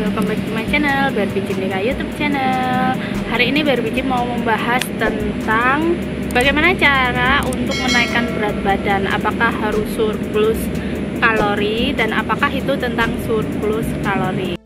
welcome back to my channel Barbie Jim Deka YouTube channel. Hari ini Barbie Jim mau membahas tentang bagaimana cara untuk menaikkan berat badan. Apakah harus surplus kalori dan apakah itu tentang surplus kalori.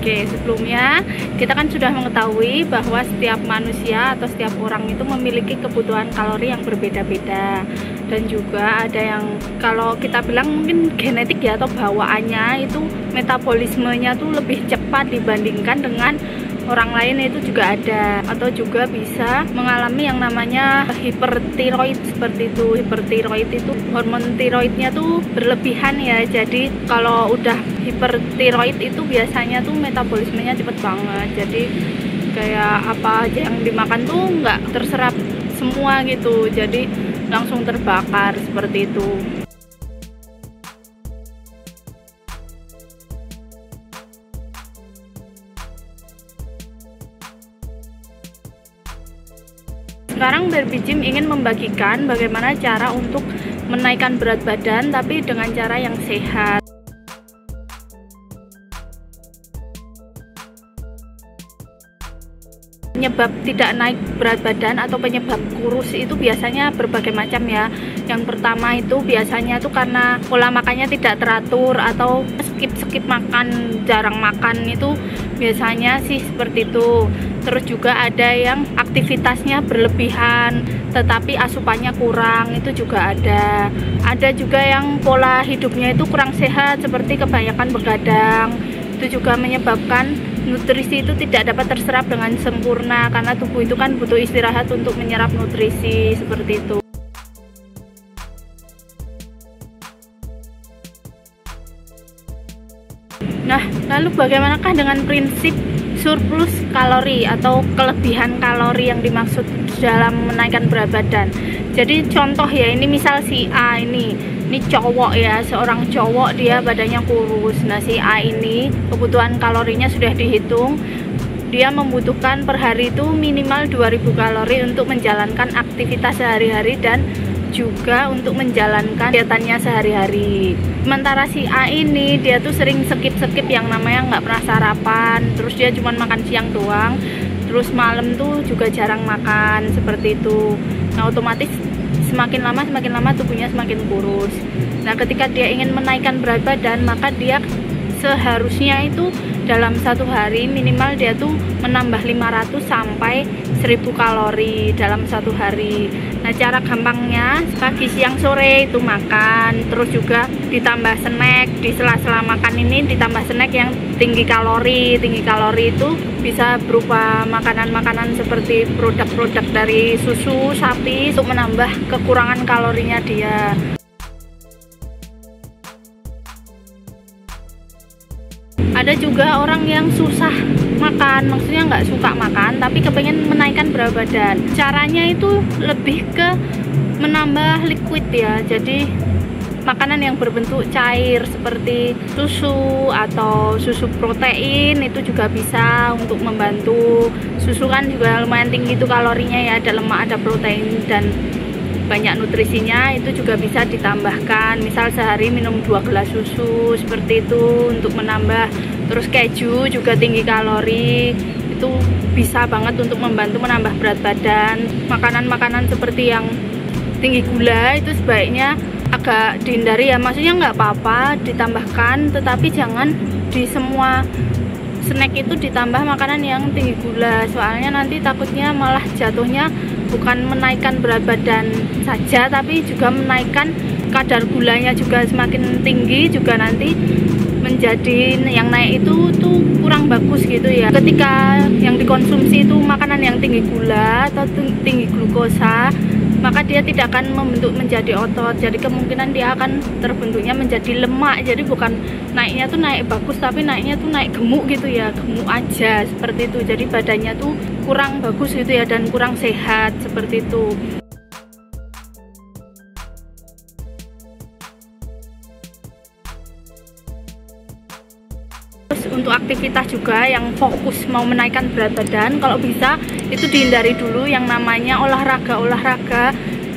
Oke, sebelumnya kita kan sudah mengetahui bahwa setiap manusia atau setiap orang itu memiliki kebutuhan kalori yang berbeda-beda, dan juga ada yang kalau kita bilang mungkin genetik ya atau bawaannya itu metabolismenya tuh lebih cepat dibandingkan dengan orang lain, itu juga ada. Atau juga bisa mengalami yang namanya hipertiroid seperti itu. Hipertiroid itu hormon tiroidnya tuh berlebihan ya, jadi kalau udah hipertiroid itu biasanya tuh metabolismenya cepet banget, jadi kayak apa aja yang dimakan tuh nggak terserap semua gitu, jadi langsung terbakar seperti itu. Sekarang Barbie Jim ingin membagikan bagaimana cara untuk menaikkan berat badan tapi dengan cara yang sehat. Penyebab tidak naik berat badan atau penyebab kurus itu biasanya berbagai macam ya. Yang pertama itu biasanya tuh karena pola makannya tidak teratur atau skip makan, jarang makan, itu biasanya sih seperti itu. Terus juga ada yang aktivitasnya berlebihan tetapi asupannya kurang, itu juga ada. Ada juga yang pola hidupnya itu kurang sehat seperti kebanyakan begadang, itu juga menyebabkan nutrisi itu tidak dapat terserap dengan sempurna karena tubuh itu kan butuh istirahat untuk menyerap nutrisi seperti itu. Nah, lalu bagaimanakah dengan prinsip surplus kalori atau kelebihan kalori yang dimaksud dalam menaikkan berat badan? Jadi contoh ya, ini misal si A ini cowok ya, seorang cowok, dia badannya kurus. Nah, si A ini kebutuhan kalorinya sudah dihitung, dia membutuhkan per hari itu minimal 2000 kalori untuk menjalankan aktivitas sehari-hari dan juga untuk menjalankan kegiatannya sehari-hari. Sementara si A ini dia tuh sering skip yang namanya nggak pernah sarapan, terus dia cuma makan siang doang, terus malam tuh juga jarang makan seperti itu. Nah, otomatis semakin lama tubuhnya semakin kurus. Nah, ketika dia ingin menaikkan berat badan, maka dia seharusnya itu dalam satu hari minimal dia tuh menambah 500 sampai 1000 kalori dalam satu hari. Nah, cara gampangnya pagi, siang, sore itu makan, terus juga ditambah snack di sela-sela makan ini, ditambah snack yang tinggi kalori. Tinggi kalori itu bisa berupa makanan-makanan seperti produk-produk dari susu sapi untuk menambah kekurangan kalorinya dia. Ada juga orang yang susah makan, maksudnya nggak suka makan tapi kepengen menaikkan berat badan. Caranya itu lebih ke menambah liquid ya, jadi makanan yang berbentuk cair seperti susu atau susu protein itu juga bisa untuk membantu. Susu kan juga lumayan tinggi itu kalorinya ya, ada lemak, ada protein dan banyak nutrisinya, itu juga bisa ditambahkan. Misal sehari minum 2 gelas susu seperti itu untuk menambah. Terus keju juga tinggi kalori, itu bisa banget untuk membantu menambah berat badan. Makanan-makanan seperti yang tinggi gula itu sebaiknya agak dihindari ya, maksudnya nggak apa-apa ditambahkan, tetapi jangan di semua snack itu ditambah makanan yang tinggi gula, soalnya nanti takutnya malah jatuhnya bukan menaikkan berat badan saja tapi juga menaikkan kadar gulanya juga semakin tinggi, juga nanti menjadi yang naik itu tuh kurang bagus gitu ya. Ketika yang dikonsumsi itu makanan yang tinggi gula atau tinggi glukosa, maka dia tidak akan membentuk menjadi otot, jadi kemungkinan dia akan terbentuknya menjadi lemak. Jadi bukan naiknya tuh naik bagus tapi naiknya tuh naik gemuk gitu ya, gemuk aja seperti itu. Jadi badannya tuh kurang bagus gitu ya dan kurang sehat seperti itu. Untuk aktivitas juga yang fokus mau menaikkan berat badan, kalau bisa itu dihindari dulu yang namanya olahraga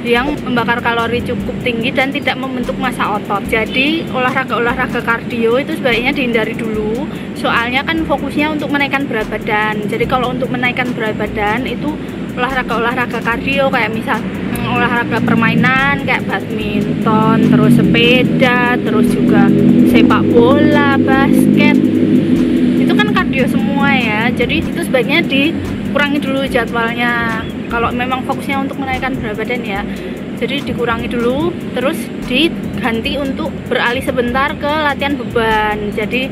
yang membakar kalori cukup tinggi dan tidak membentuk massa otot. Jadi olahraga-olahraga kardio itu sebaiknya dihindari dulu, soalnya kan fokusnya untuk menaikkan berat badan. Jadi kalau untuk menaikkan berat badan itu olahraga-olahraga kardio kayak misal olahraga permainan kayak badminton, terus sepeda, terus juga sepak bola, basket, itu kan kardio semua ya. Jadi itu sebaiknya dikurangi dulu jadwalnya kalau memang fokusnya untuk menaikkan berat badan ya. Jadi dikurangi dulu, terus diganti untuk beralih sebentar ke latihan beban. Jadi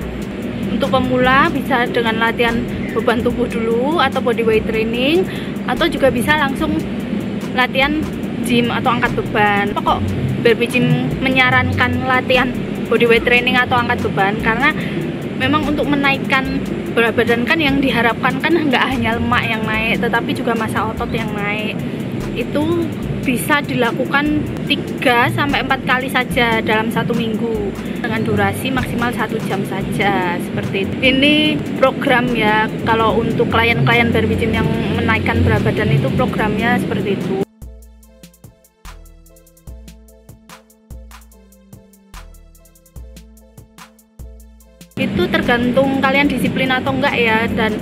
untuk pemula bisa dengan latihan beban tubuh dulu atau bodyweight training, atau juga bisa langsung latihan gym atau angkat beban. Kok Barbie Gym menyarankan latihan bodyweight training atau angkat beban? Karena memang untuk menaikkan berat badan kan yang diharapkan kan nggak hanya lemak yang naik, tetapi juga massa otot yang naik. Itu bisa dilakukan 3-4 kali saja dalam 1 minggu dengan durasi maksimal 1 jam saja, seperti itu. Ini program ya, kalau untuk klien-klien Barbie Gym yang menaikkan berat badan itu programnya seperti itu. Itu tergantung kalian disiplin atau enggak ya, dan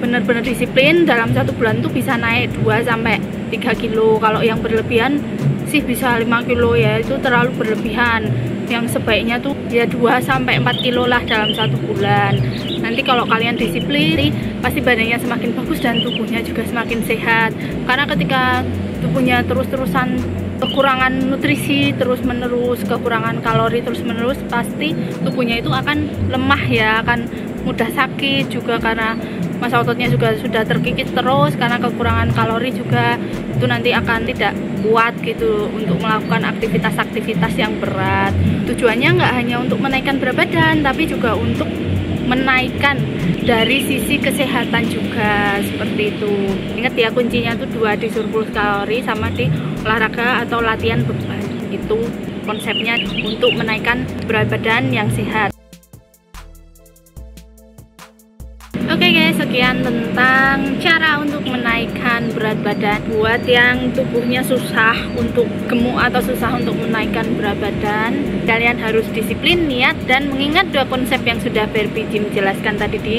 benar-benar disiplin dalam 1 bulan tuh bisa naik 2-3 kilo. Kalau yang berlebihan sih bisa 5 kilo ya, itu terlalu berlebihan. Yang sebaiknya tuh ya 2-4 kilo lah dalam 1 bulan. Nanti kalau kalian disiplin pasti badannya semakin bagus dan tubuhnya juga semakin sehat. Karena ketika tubuhnya terus-terusan kekurangan nutrisi terus-menerus, kekurangan kalori terus-menerus, pasti tubuhnya itu akan lemah ya, akan mudah sakit juga karena massa ototnya juga sudah terkikis terus karena kekurangan kalori juga. Itu nanti akan tidak kuat gitu untuk melakukan aktivitas-aktivitas yang berat. Tujuannya nggak hanya untuk menaikkan berat badan, tapi juga untuk menaikkan dari sisi kesehatan juga, seperti itu. Ingat ya, kuncinya tuh 2 di surplus kalori sama di olahraga atau latihan beban. Itu konsepnya untuk menaikkan berat badan yang sehat. Oke guys, sekian tentang cara untuk menaikkan berat badan buat yang tubuhnya susah untuk gemuk atau susah untuk menaikkan berat badan. Kalian harus disiplin, niat, dan mengingat 2 konsep yang sudah Barbie Gym jelaskan tadi di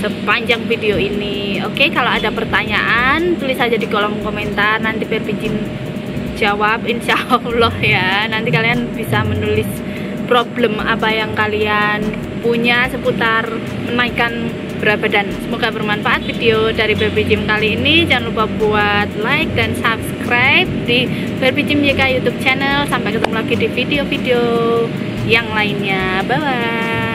sepanjang video ini. Oke, kalau ada pertanyaan tulis aja di kolom komentar, nanti Barbie Gym jawab insya Allah ya. Nanti kalian bisa menulis problem apa yang kalian punya seputar menaikkan berat badan. Semoga bermanfaat video dari Barbie Gym kali ini. Jangan lupa buat like dan subscribe di Barbie Gym YK YouTube channel. Sampai ketemu lagi di video-video yang lainnya. Bye bye.